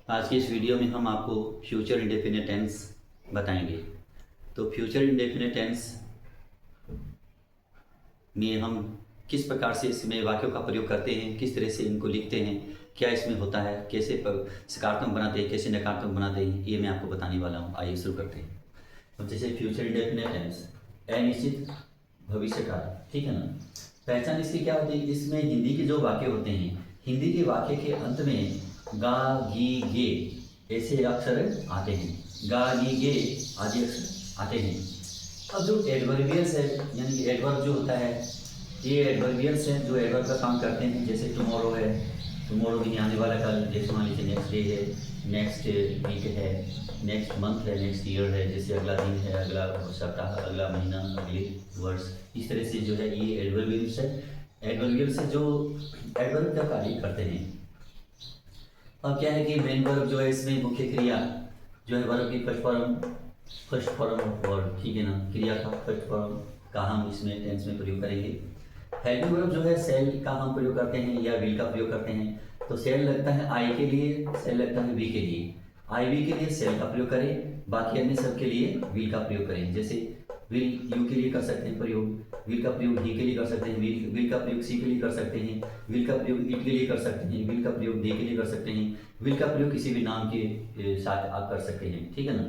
आज की इस वीडियो में हम आपको फ्यूचर इंडेफिनिट टेंस बताएंगे। तो फ्यूचर इंडेफिनिट टेंस में हम किस प्रकार से इसमें वाक्यों का प्रयोग करते हैं, किस तरह से इनको लिखते हैं, क्या इसमें होता है, कैसे सकारात्मक बनाते हैं, कैसे नकारात्मक बनाते हैं, ये मैं आपको बताने वाला हूँ। आइए शुरू करते हैं। अब जैसे फ्यूचर इंडेफिनिट टेंस, अनिश्चित भविष्य काल, ठीक है ना। पहचान इसकी क्या होती है? इसमें हिंदी के जो वाक्य होते हैं, हिंदी के वाक्य के अंत में गा गी गे ऐसे अक्षर आते हैं। गा गी गे आदि अक्षर आते हैं। अब जो एडवर्बियल्स है, यानी कि एडवर्ब जो होता है, ये एडवर्बियल्स हैं जो एडवर्ब का काम करते हैं। जैसे टुमारो है, टुमारो भी आने वाला कल, जैसे मान लीजिए नेक्स्ट डे है, नेक्स्ट वीक है, नेक्स्ट मंथ है, नेक्स्ट ईयर है, जैसे अगला दिन है, अगला सप्ताह, अगला महीना, अगले वर्ष। इस तरह से जो है ये एडवर्बियल्स है। एडवर्बियल्स है जो एडवर्ब का कार्य करते हैं। अब क्या है कि मेन वर्ब जो है, इसमें मुख्य क्रिया जो है वर्ब की फर्स्ट फॉर्म ऑफ वर्ब, ठीक है ना। क्रिया का फर्स्ट फॉर्म का हम इसमें टेंस में प्रयोग करेंगे। हेल्पिंग वर्ब जो है सेल का हम प्रयोग करते हैं या विल का प्रयोग करते हैं। तो सेल लगता है आई के लिए, सेल लगता है वी के लिए। आई वी के लिए सेल का प्रयोग करें, बाकी अन्य सब के लिए विल का प्रयोग करें। जैसे विल यू के लिए कर सकते हैं प्रयोग, विल का प्रयोग ही के लिए कर सकते हैं, विल का प्रयोग सी के लिए कर सकते हैं, विल का प्रयोग इट के लिए कर सकते हैं, विल का प्रयोग दे के लिए कर सकते हैं, विल का प्रयोग किसी भी नाम के साथ आप कर सकते हैं, ठीक है ना।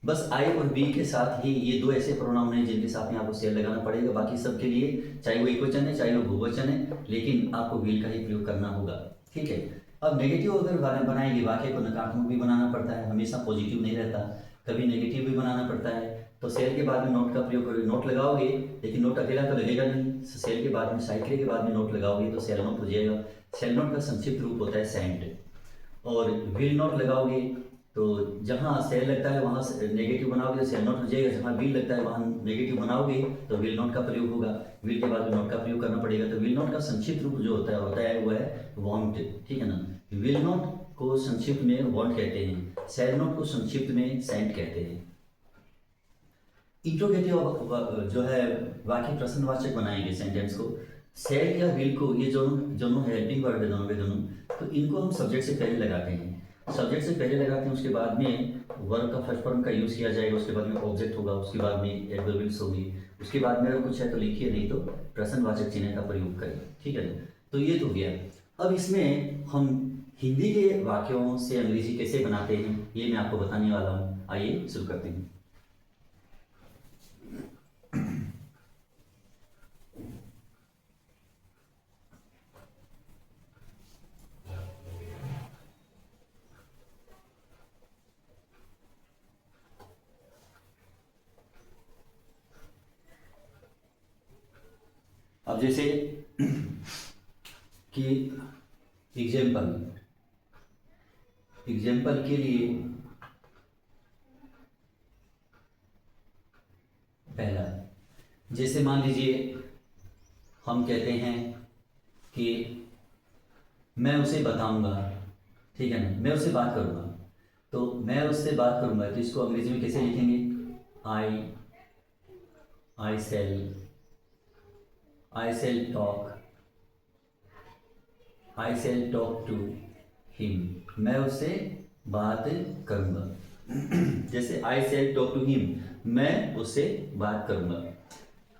बस आई और बी के साथ ही ये दो ऐसे प्रोनाउन हैं जिनके साथ में आपको सेल लगाना पड़ेगा। बाकी सब के लिए चाहे वो एकवचन है चाहे वो बहुवचन है, लेकिन आपको विल का ही प्रयोग करना होगा, ठीक है। अब नेगेटिव अगर बनाएंगे, वाक्य को नकारात्मक भी बनाना पड़ता है, हमेशा पॉजिटिव नहीं रहता, कभी नेगेटिव भी बनाना पड़ता है। तो सेल के बाद में नोट का प्रयोग करोगे, नोट लगाओगे, लेकिन नोट अकेला तो लगेगा नहीं। सेल के बाद में साइकिल के बाद में नोट लगाओगे तो सेल नोट हो जाएगा। सेल नोट का संक्षिप्त रूप होता है सेंट। और विल नोट लगाओगे तो जहाँ सेल लगता है वहाँ नेगेटिव बनाओगे तो सेल नोट हो जाएगा, जहाँ विल लगता है वहाँ नेगेटिव बनाओगे तो विल नोट का प्रयोग होगा। विल के बाद में नोट का प्रयोग करना पड़ेगा। तो विल नोट का संक्षिप्त रूप जो होता है वो है वांट, ठीक है ना। विल नोट को संक्षिप्त में वांट कहते हैं, सेल नोट को संक्षिप्त में सेंट कहते हैं। इंट्रोगेटिव जो है वाक्य प्रश्नवाचक बनाएंगे सेंटेंस को। सेल या विल को, ये दोनों हेल्पिंग वर्ब है दोनों के दोनों, तो इनको हम सब्जेक्ट से पहले लगाते हैं। सब्जेक्ट से पहले लगाते हैं, उसके बाद में वर्ब का फर्स्ट फॉर्म का यूज किया जाएगा, उसके बाद में ऑब्जेक्ट होगा, उसके बाद में एडवर्बियल्स होगी, उसके बाद में अगर कुछ है तो लिखिए, नहीं तो प्रश्नवाचक चिन्ह का प्रयोग करें, ठीक है। तो ये तो गया। अब इसमें हम हिंदी के वाक्यों से अंग्रेजी कैसे बनाते हैं ये मैं आपको बताने वाला हूँ। आइए शुरू करते हैं। अब जैसे कि एग्जाम्पल के लिए पहला, जैसे मान लीजिए हम कहते हैं कि मैं उसे बताऊंगा, ठीक है ना, मैं उससे बात करूंगा। तो मैं उससे बात करूंगा तो इसको अंग्रेजी में कैसे लिखेंगे? आई सेल टॉक टू हिम, मैं उससे बात करूंगा। जैसे आई सेल टॉक टू हिम, मैं उससे बात करूंगा।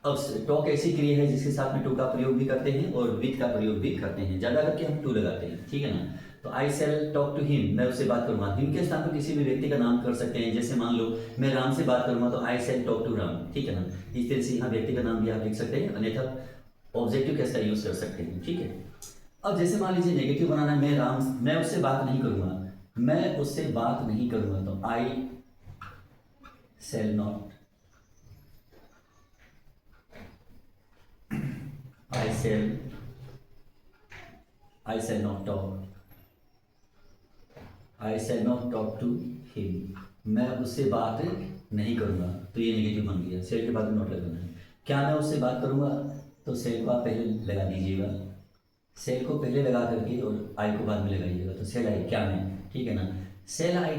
अब टॉक ऐसी क्रिया है जिसके साथ में टू का प्रयोग भी करते हैं और विथ का प्रयोग भी करते हैं, ज्यादा करके हम टू लगाते हैं, ठीक है ना। तो I cell talk to him, मैं उससे बात करूंगा। हिम के स्थान पर किसी भी व्यक्ति का नाम कर सकते हैं। जैसे मान लो मैं राम से बात करूंगा तो I cell talk to Ram, ठीक है ना। इस तरह से यहाँ व्यक्ति का नाम भी आप लिख सकते हैं, अन्यथा ऑब्जेक्टिव केस का यूज कर सकते हैं, ठीक है। अब जैसे मान लीजिए नेगेटिव बनाना है, मैं उससे बात नहीं करूंगा, तो I shall not talk to him, मैं उससे बात नहीं करूंगा। तो ये नेगेटिव बन गया, सेल के बाद में नॉट लगाना है। क्या मैं उससे बात करूंगा? तो सेल को आप पहले लगा दीजिएगा, सेल को पहले लगा करके और आई को बाद में लगाइएगा। तो सेल आई, क्या मैं, ठीक है ना। सेल आई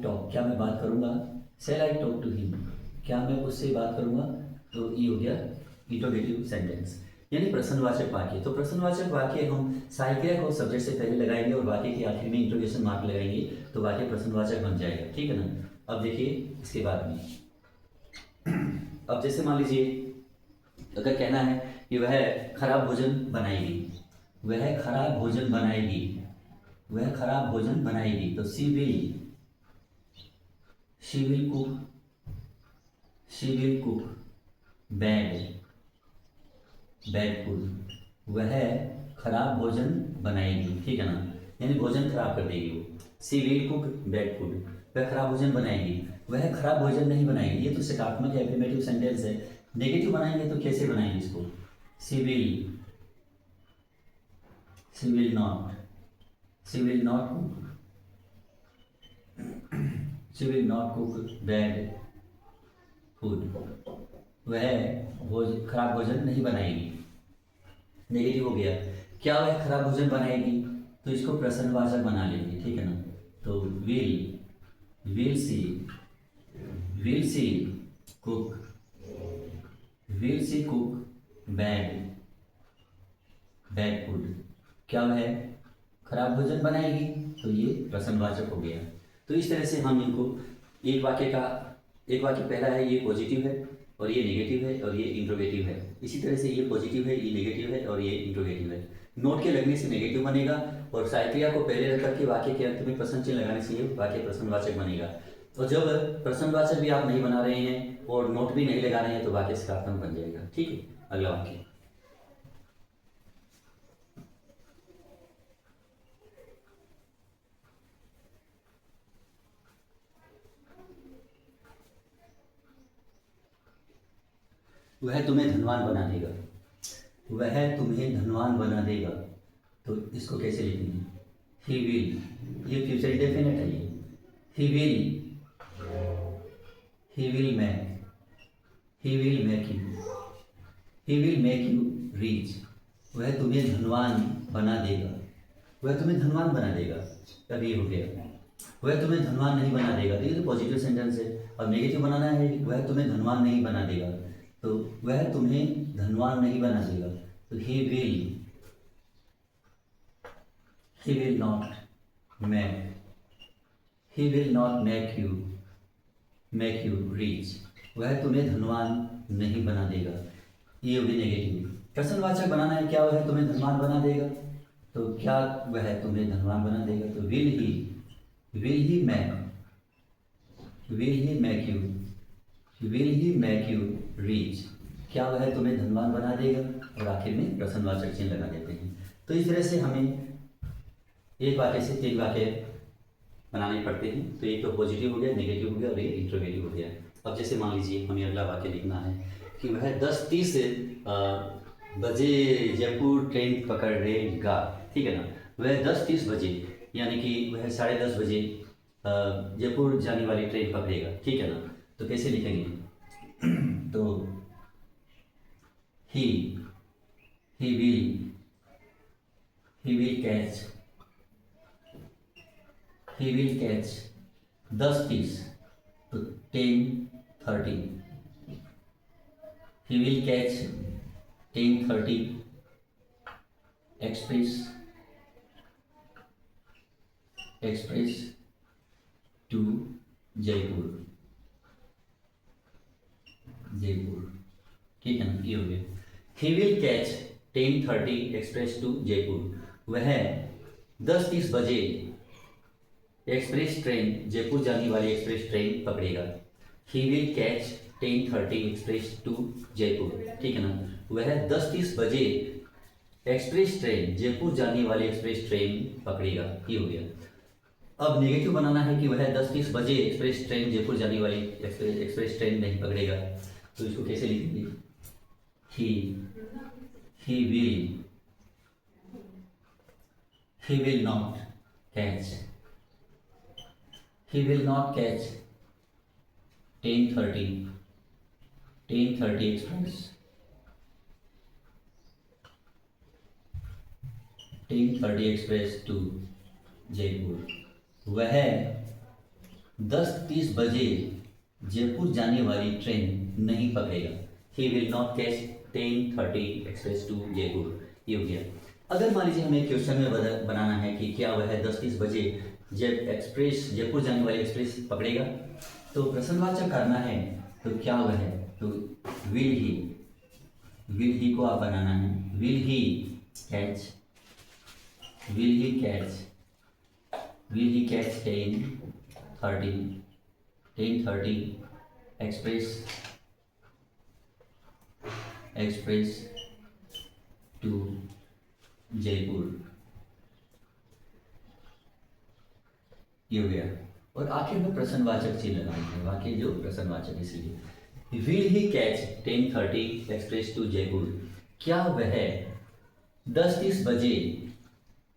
टॉक, क्या मैं बात करूंगा? Shall I talk to him, क्या मैं उससे बात करूंगा? तो ये हो गया इंट्रोगेटिव सेंटेंस। यानी प्रश्नवाचक वाक्य। तो प्रश्नवाचक वाक्य हम सहायक को सब्जेक्ट से पहले लगाएंगे और वाक्य के आखिर में इंट्रोगेशन मार्क लगाएंगे, तो वाक्य प्रश्नवाचक बन जाएगा, ठीक है ना। अब देखिए इसके बाद में, अब जैसे मान लीजिए अगर कहना है कि वह खराब भोजन बनाएगी, वह खराब भोजन बनाएगी, वह खराब भोजन बनाएगी, तो she will cook bad food. वह खराब भोजन बनाएगी, ठीक है ना, यानी भोजन खराब कर देगी वो। She will cook bad food, वह खराब भोजन बनाएगी, वह खराब भोजन नहीं बनाएगी। ये तो सकारात्मक है, एफर्मेटिव सेंटेंस है। नेगेटिव बनाएंगे तो कैसे बनाएंगे इसको? She will not cook bad food, वह खराब भोजन नहीं बनाएगी। नेगेटिव हो गया। क्या वह खराब भोजन बनाएगी? तो इसको प्रश्नवाचक बना लेंगे, ठीक है ना। तो will see cook bad food. क्या वह खराब भोजन बनाएगी? तो ये प्रश्नवाचक हो गया। तो इस तरह से हम इनको एक वाक्य पहला है, ये पॉजिटिव है और ये नेगेटिव है और ये इंट्रोगेटिव है। इसी तरह से ये पॉजिटिव है, ये नेगेटिव है और ये इंट्रोगेटिव है। नोट के लगने से नेगेटिव बनेगा और सहायक क्रिया को पहले रख करके वाक्य के अंत में प्रश्न चिन्ह लगाने से ये वाक्य प्रश्नवाचक बनेगा। तो जब प्रश्नवाचक भी आप नहीं बना रहे हैं और नोट भी नहीं लगा रहे हैं तो वाक्य सकारात्मक बन जाएगा, ठीक है। अगला वाक्य, वह तुम्हें धनवान बना देगा, वह तुम्हें धनवान बना देगा। तो इसको कैसे लिखेंगे? ही विल, ये फ्यूचर इंडेफिनिट है। ये he will make you rich, वह तुम्हें धनवान बना देगा, वह तुम्हें धनवान बना देगा। तब ये हो गया, वह तुम्हें धनवान नहीं बना देगा। तो ये तो पॉजिटिव सेंटेंस है। और नेगेटिव बनाना है, वह तुम्हें धनवान नहीं बना देगा। तो वह तुम्हें धनवान नहीं बना देगा। तो he will not make you rich, वह तुम्हें धनवान नहीं बना देगा। ये भी नेगेटिव। प्रश्नवाचक बनाना है, क्या वह तुम्हें धनवान बना देगा? तो क्या वह तुम्हें धनवान बना देगा? तो will he make you rich, क्या वह तुम्हें धनवान बना देगा? और आखिर में प्रश्नवाचक चिन्ह लगा देते हैं। तो इस तरह से हमें एक वाक्य से 3 वाक्य बनाने पड़ते हैं। तो एक तो पॉजिटिव हो गया, नेगेटिव हो गया और ये इंट्रोगेटिव हो गया। अब जैसे मान लीजिए हमें अगला वाक्य लिखना है कि वह 10:30 बजे जयपुर ट्रेन पकड़ेगा, ठीक है ना। वह 10:30 बजे यानी कि वह 10:30 बजे जयपुर जाने वाली ट्रेन पकड़ेगा, ठीक है ना। तो कैसे लिखेंगे? तो he will catch 10:30, तो 10:30, he will catch 10:30 express to Jaipur, ठीक है ना। ये हो गया। He will catch 10:30 express to Jaipur, वह 10:30 बजे एक्सप्रेस ट्रेन, जयपुर जाने वाली एक्सप्रेस ट्रेन पकड़ेगा। He will catch 10:30 express to Jaipur, ठीक है ना। वह 10:30 बजे एक्सप्रेस ट्रेन, जयपुर जाने वाली एक्सप्रेस ट्रेन पकड़ेगा। ये हो गया। अब नेगेटिव बनाना है कि वह 10:30 बजे एक्सप्रेस ट्रेन, जयपुर जाने वाली एक्सप्रेस ट्रेन नहीं पकड़ेगा। तो इसको कैसे लिखेंगे? he will not catch 10:30 express 10:30 express to Jaipur, वह 10:30 बजे जयपुर जाने वाली ट्रेन नहीं पकड़ेगा। He will not catch 10:30 express to Jaipur, ये हो गया। अगर मान लीजिए हमें क्वेश्चन में बनाना है कि क्या वह 10:30 बजे जब एक्सप्रेस जयपुर जाने वाली एक्सप्रेस पकड़ेगा, तो प्रश्नवाचक करना है तो क्या वह है, तो विल ही को आप बनाना है, will he catch 10:30 express to Jaipur, ये हो गया। और आखिर में प्रश्नवाचक चिन्ह लगाएंगे, वाक्य जो प्रश्नवाचक, इसीलिए will he catch 10:30 express to Jaipur, क्या वह 10:30 बजे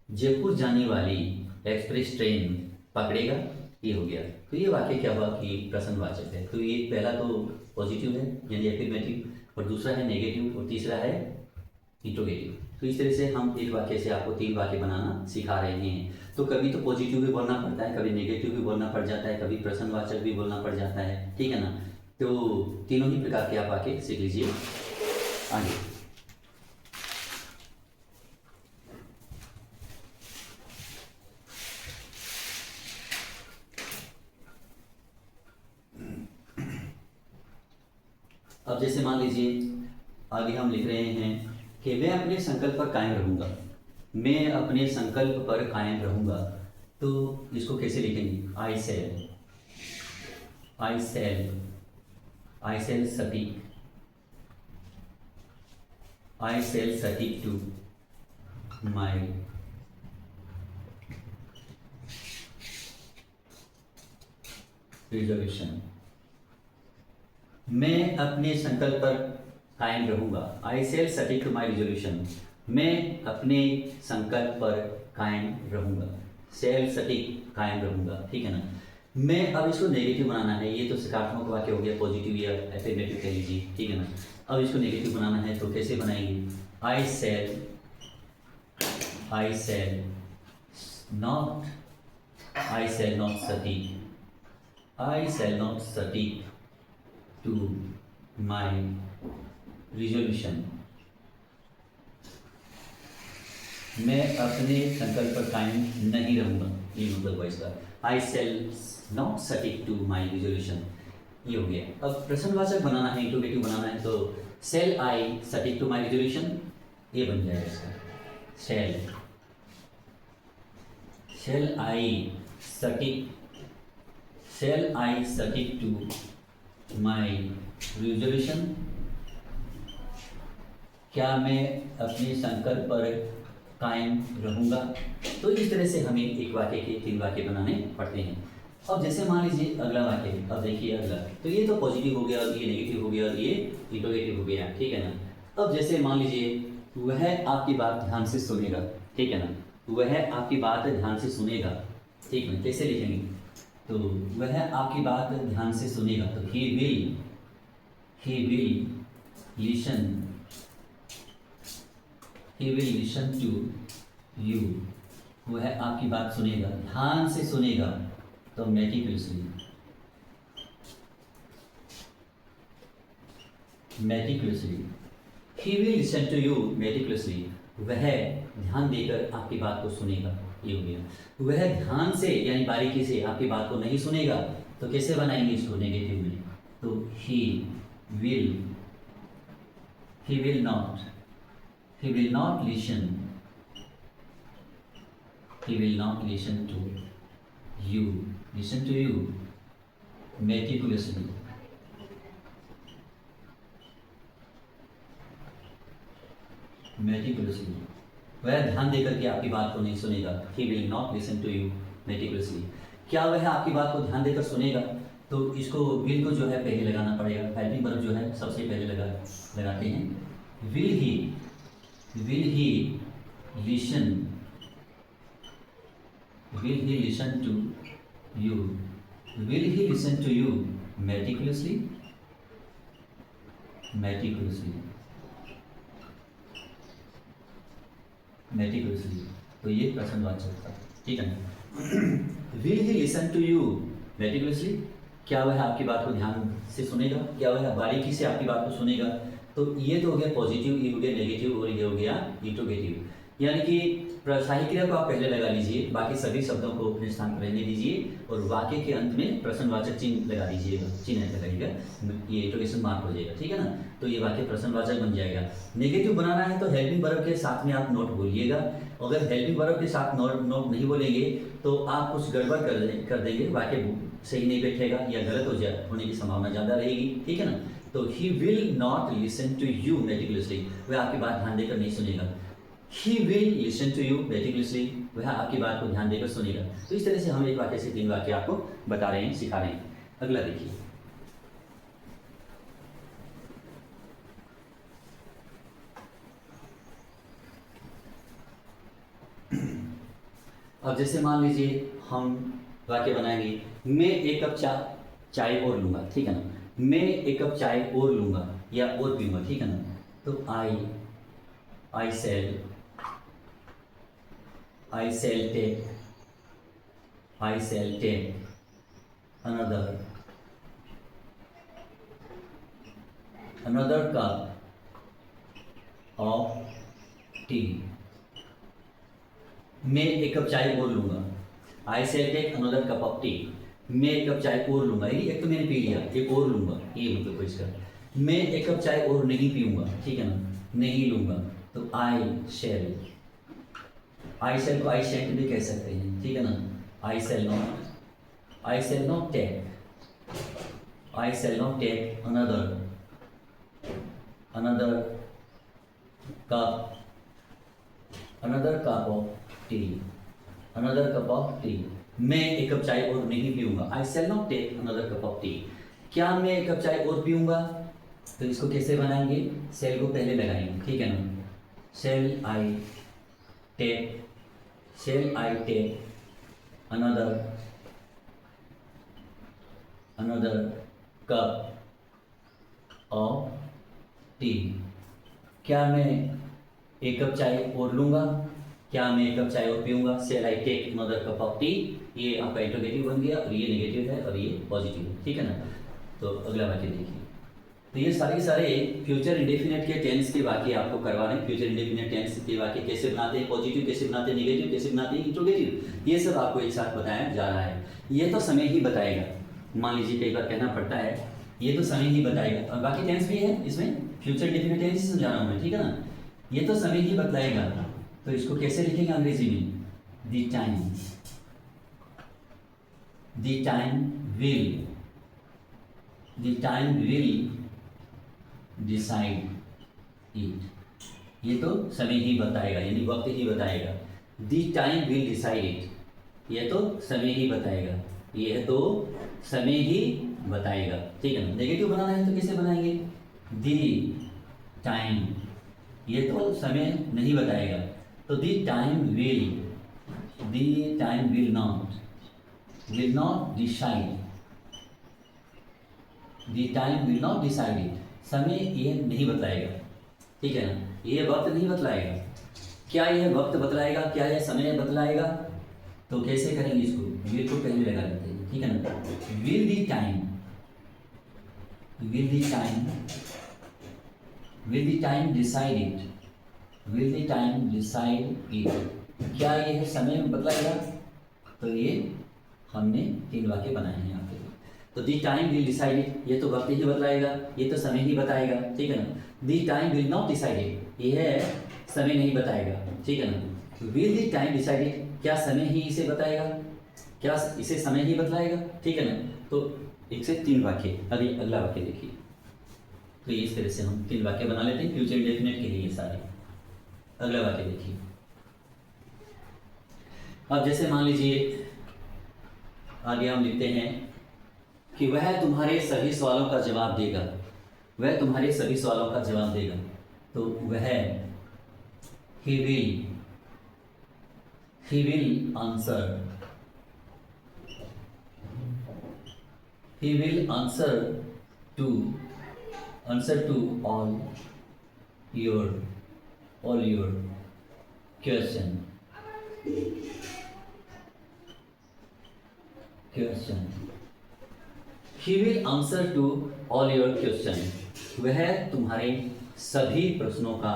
जयपुर जाने वाली एक्सप्रेस ट्रेन पकड़ेगा, ये हो गया। तो ये वाक्य क्या हुआ कि प्रश्नवाचक है। तो ये पहला तो पॉजिटिव है यानी एफर्मेटिव, और दूसरा है नेगेटिव, और तीसरा है इंट्रोगेटिव। तो इस तरह से हम एक वाक्य से आपको 3 वाक्य बनाना सिखा रहे हैं। तो कभी तो पॉजिटिव भी बोलना पड़ता है, कभी नेगेटिव भी बोलना पड़ जाता है, कभी प्रश्नवाचक भी बोलना पड़ जाता है, ठीक है ना। तो तीनों ही प्रकार के आप वाक्य सीख लीजिए। आगे अब जैसे मान लीजिए आगे हम लिख रहे हैं कि मैं अपने संकल्प पर कायम रहूंगा, मैं अपने संकल्प पर कायम रहूंगा। तो इसको कैसे लिखेंगे, आई सेल सटीक टू माई रिजोल्यूशन, मैं अपने संकल्प पर कायम रहूंगा। आई सेल सटिक टू माई रिजोल्यूशन, मैं अपने संकल्प पर कायम रहूंगा। सेल सटिक, कायम रहूंगा, ठीक है ना। मैं अब इसको नेगेटिव बनाना है, ये तो सकारात्मक वाक्य हो गया, पॉजिटिव या एफर्मेटिव कह लीजिए, ठीक है ना। अब इसको नेगेटिव बनाना है तो कैसे बनाएंगे, आई सेल नॉट सटिक टू माई रिजोल्यूशन, मैं अपने संकल्प पर कायम नहीं रहूंगा, ये मतलब हुआ इसका। आई सेल नॉट सटिक टू माई रिजोल्यूशन, ये हो गया। अब प्रश्नवाचक बनाना है, इंट्रोगेटिव बनाना है, तो सेल आई सटिक टू माई रिजोल्यूशन, ये बन जाएगा इसका। सेल आई सटिक टू माई रिजोल्यूशन, क्या मैं अपने संकल्प पर कायम रहूंगा। तो इस तरह से हमें एक वाक्य के 3 वाक्य बनाने पड़ते हैं। अब जैसे मान लीजिए अगला वाक्य, अब देखिए अगला, तो ये तो पॉजिटिव हो गया, और ये नेगेटिव हो गया, और ये इंट्रोगेटिव हो गया, ठीक है ना। अब जैसे मान लीजिए वह आपकी बात ध्यान से सुनेगा, ठीक है ना, वह आपकी बात ध्यान से सुनेगा, ठीक है। कैसे लिखेंगे, तो वह आपकी बात ध्यान से सुनेगा, तो he will listen to you, वह आपकी बात सुनेगा, ध्यान से सुनेगा, तो meticulously, he will listen to you meticulously, वह ध्यान देकर आपकी बात को सुनेगा, ये हो गया। वह ध्यान से यानी बारीकी से आपकी बात को नहीं सुनेगा, तो कैसे बनाएंगे इसको नेगेटिव में, तो he will not listen to you meticulously, वह ध्यान देकर के आपकी बात को नहीं सुनेगा। He will not listen to you meticulously, क्या वह आपकी बात को ध्यान देकर सुनेगा, तो इसको विल को जो है पहले लगाना पड़ेगा, हेल्पिंग वर्ब जो है सबसे पहले लगाते हैं। Will he listen to you meticulously, तो ये प्रश्नवाचक था, ठीक है ना। Will he listen to you meticulously, क्या वह आपकी बात को ध्यान से सुनेगा, क्या वह बारीकी से आपकी बात को सुनेगा। तो ये तो हो गया पॉजिटिव, ये हो गया नेगेटिव और ये हो गया इंट्रोगेटिव। यानी कि सहायक क्रिया को आप पहले लगा लीजिए, बाकी सभी शब्दों को अपने स्थान पर रहने दीजिए और वाक्य के अंत में प्रश्नवाचक चिन्ह लगा दीजिएगा, चिन्ह लगाइएगा, ये इंट्रोगेशन मार्क हो जाएगा, ठीक है ना। तो ये वाक्य प्रश्नवाचक बन जाएगा। नेगेटिव बनाना है तो हेल्पिंग वर्ब के साथ में आप नोट बोलिएगा। अगर हेल्पिंग वर्ब के साथ नोट नहीं बोलेंगे तो आप कुछ गड़बड़ कर देंगे, वाक्य सही नहीं बैठेगा या गलत होने की संभावना ज़्यादा रहेगी, ठीक है ना। तो he will not listen to you meticulously, वह आपकी बात ध्यान देकर नहीं सुनेगा। He will listen to you meticulously, वह आपकी बात को ध्यान देकर सुनेगा। तो इस तरह से हम एक वाक्य से 3 वाक्य आपको बता रहे हैं, सिखा रहे हैं। अगला देखिए, अब जैसे मान लीजिए हम वाक्य बनाएंगे, मैं 1 कप चाय और लूँगा, ठीक है ना। मैं 1 कप चाय और लूँगा या और पीऊँगा, ठीक है ना। तो I shall take another cup of tea. मैं 1 कप चाय और लूँगा। I shall take another cup of tea. मैं 1 कप चाय और लूँगा, एक तो मैंने पी लिया, एक और लूँगा, ये मतलब कोई इसका। मैं 1 कप चाय और नहीं पीऊँगा, ठीक है ना, नहीं लूँगा। तो I shall को I shan't भी कह सकते हैं, ठीक है ना। I shall not take another cup of tea. मैं 1 कप चाय और नहीं पीऊँगा। I shall not take another cup of tea. क्या मैं 1 कप चाय और पीऊँगा? तो इसको कैसे बनाएंगे? shall को पहले लगाएंगे, ठीक है ना। shall I take another cup of tea. क्या मैं 1 कप चाय और लूँगा? क्या मैं 1 कप चाय और पीऊँगा? shall I take another cup of tea. ये आपका इंट्रोगेटिव बन गया और ये नेगेटिव है और ये पॉजिटिव है, ठीक है ना। तो अगला वाक्य देखिए। तो ये सारे फ्यूचर इंडेफिनिट के टेंस के वाक्य आपको करवाने। फ्यूचर इंडेफिनिट टेंस के वाक्य कैसे बनाते हैं, पॉजिटिव कैसे बनाते हैं, नेगेटिव कैसे बनाते हैं, इंट्रोगेटिव, ये सब आपको एक साथ बताया जा रहा है। ये तो समय ही बताएगा। मान लीजिए कई बार कहना पड़ता है, ये तो समय ही बताएगा, और बाकी टेंस भी है इसमें, फ्यूचर इंडेफिनिट टेंस समझा रहा हूँ मैं, ठीक है ना। ये तो समय ही बतलाएगा, तो इसको कैसे लिखेंगे अंग्रेजी में? The time will decide it. ये तो समय ही बताएगा, यानी वक्त ही बताएगा। The time will decide it, ये तो समय ही बताएगा, ये तो समय ही बताएगा, ठीक है ना। नेगेटिव बनाना है तो कैसे बनाएंगे? द टाइम, ये तो समय नहीं बताएगा, तो the time will not decide, the time will not decide it, समय ये नहीं बतलाएगा, ठीक है ना। ये वक्त नहीं बतलाएगा। क्या यह वक्त बतलाएगा, क्या यह समय बतलाएगा? तो कैसे करेंगे इसको? विल को पहले लगा देते हैं, ठीक है ना। Will the time decide it, क्या यह समय बतलाएगा? तो ये हमने 3 वाक्य बनाए हैं यहाँ पे। तो दी टाइम विल डिसाइड इट, ये तो वक्त ही बतलाएगा, ये तो समय ही बताएगा, ठीक है ना। The time will not decide it, यह समय नहीं बताएगा, ठीक है ना। Will the time decide it, क्या समय ही इसे बताएगा? क्या इसे समय ही बतलाएगा, ठीक है ना। तो 1 से 3 वाक्य। अगला वाक्य देखिए। तो इस तरह से हम 3 वाक्य बना लेते हैं फ्यूचर इंडेफिनिट के लिए सारे। अगला वाक्य देखिए। अब जैसे मान लीजिए आगे हम लिखते हैं कि वह तुम्हारे सभी सवालों का जवाब देगा, वह तुम्हारे सभी सवालों का जवाब देगा। तो वह he will answer to all your question. He will answer to all your question. वह तुम्हारे सभी प्रश्नों का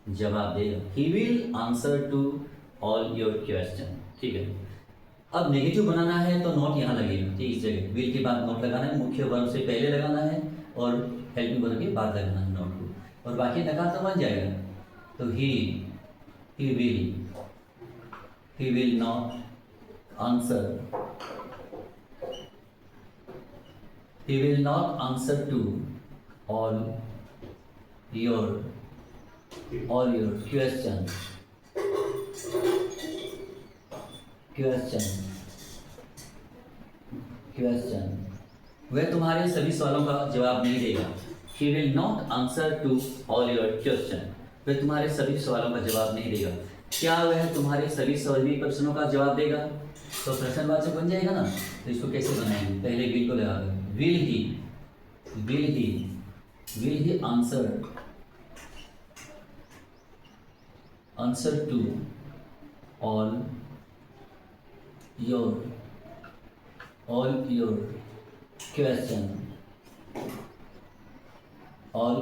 जवाब देगा। He will answer to all your question. ठीक है, अब नेगेटिव बनाना है तो नॉट यहाँ लगेगा। ठीक, इस जगह विल के बाद नॉट लगाना है, मुख्य वर्ब से पहले लगाना है और हेल्पिंग वर्ब के बाद लगाना है नॉट को, और बाकी नकार तो बन जाएगा। तो he will not answer, he will not answer to all your question वह तुम्हारे सभी सवालों का जवाब नहीं देगा। he will not answer to all your question, वह तुम्हारे सभी सवालों का जवाब नहीं देगा। क्या वह तुम्हारे सभी प्रश्नों का जवाब देगा? तो प्रश्नवाचक बन जाएगा ना। तो इसको कैसे बनाएंगे? पहले विल को लगा देंगे। will he answer to all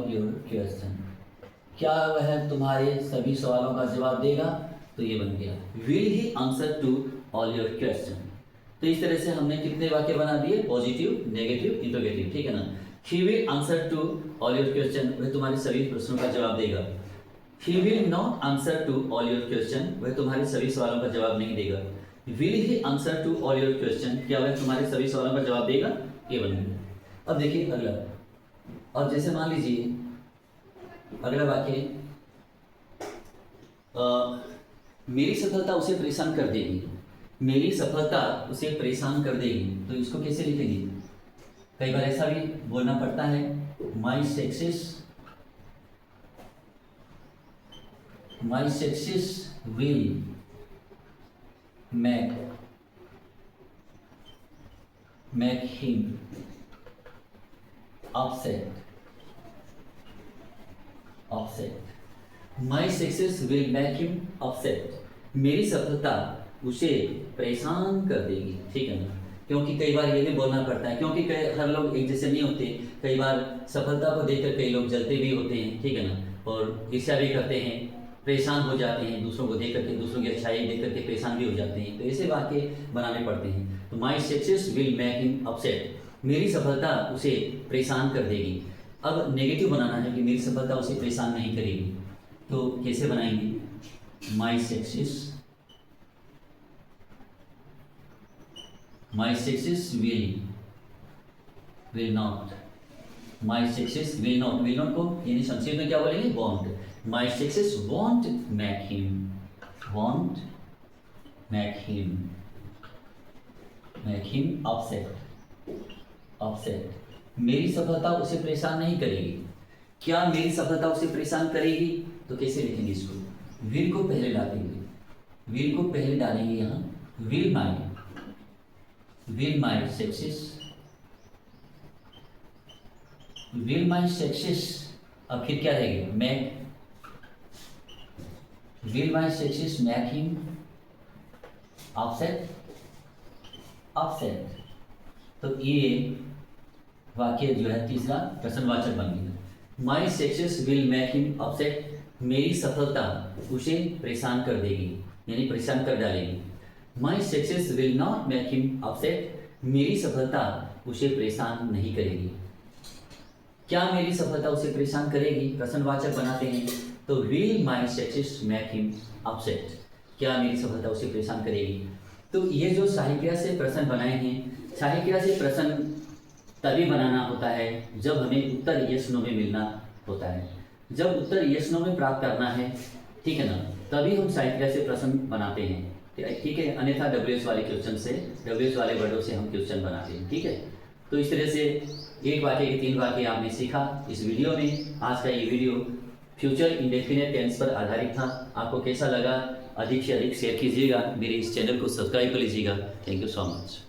your question, क्या वह तुम्हारे सभी सवालों का जवाब देगा? तो ये बन गया will he answer to all your question। तो इस तरह से हमने कितने वाक्य बना दिए? Positive, negative, interrogative. ठीक है ना। He will answer to all your question, वह तुम्हारे सभी प्रश्नों का जवाब देगा। He will not answer to all your question, वह तुम्हारे सभी सवालों का जवाब नहीं देगा। Will he answer to all your question, क्या वह तुम्हारे सभी सवालों का जवाब देगा? ये बन गया। अब देखिए अगला, अब जैसे मान लीजिए अगला वाक्य, मेरी सफलता उसे परेशान कर देगी। मेरी सफलता उसे परेशान कर देगी, तो इसको कैसे लिखेंगे? कई बार ऐसा भी बोलना पड़ता है, my success will make him upset. My success will make him upset, मेरी सफलता उसे परेशान कर देगी। ठीक है ना। क्योंकि कई बार ये भी बोलना पड़ता है, क्योंकि हर लोग एक जैसे नहीं होते। कई बार सफलता को देखकर कई लोग जलते भी होते हैं। ठीक है ना, और ईर्ष्या भी करते हैं, परेशान हो जाते हैं दूसरों को देख करके, दूसरों की अच्छाई देख करके परेशान भी हो जाते हैं। तो ऐसे वाक्य बनाने पड़ते हैं। तो my success will make him upset, मेरी सफलता उसे परेशान कर देगी। अब नेगेटिव बनाना है कि मेरी सफलता उसे परेशान नहीं करेगी, तो कैसे बनाएंगे? My success will not, my success will not को यानी संक्षेप में क्या बोलेंगे? won't। my success won't make him upset। मेरी सफलता उसे परेशान नहीं करेगी। क्या मेरी सफलता उसे परेशान करेगी? तो कैसे लिखेंगे इसको? विल को पहले डालेंगे यहाँ। will my success, अब फिर क्या रहेगा? will my success make him upset। तो ये वाक्य जो है तीसरा प्रश्नवाचक बन गया। my success will make him upset, मेरी सफलता उसे परेशान कर देगी, यानी परेशान कर डालेगी। My success will not make him upset, मेरी सफलता उसे परेशान नहीं करेगी। क्या मेरी सफलता उसे परेशान करेगी? प्रश्नवाचक बनाते हैं तो will my success make him upset, क्या मेरी सफलता उसे परेशान करेगी। तो ये जो सहायक क्रिया से प्रश्न बनाए हैं, सहायक क्रिया से प्रश्न तभी बनाना होता है जब हमें उत्तर यस नो में मिलना होता है। जब उत्तर यस नो में प्राप्त करना है, ठीक है ना, तभी हम सहायक क्रिया से प्रश्न बनाते हैं। ठीक है, अन्यथा डब्ल्यूएच वाले क्वेश्चन से, डब्ल्यूएच वाले वर्डों से हम क्वेश्चन बनाते हैं। ठीक है, तो इस तरह से एक वाक्य के 3 वाक्य आपने सीखा इस वीडियो में। आज का ये वीडियो फ्यूचर इंडेफिनिट टेंस पर आधारित था। आपको कैसा लगा? अधिक से अधिक शेयर कीजिएगा, मेरे इस चैनल को सब्सक्राइब कर लीजिएगा। Thank you so much.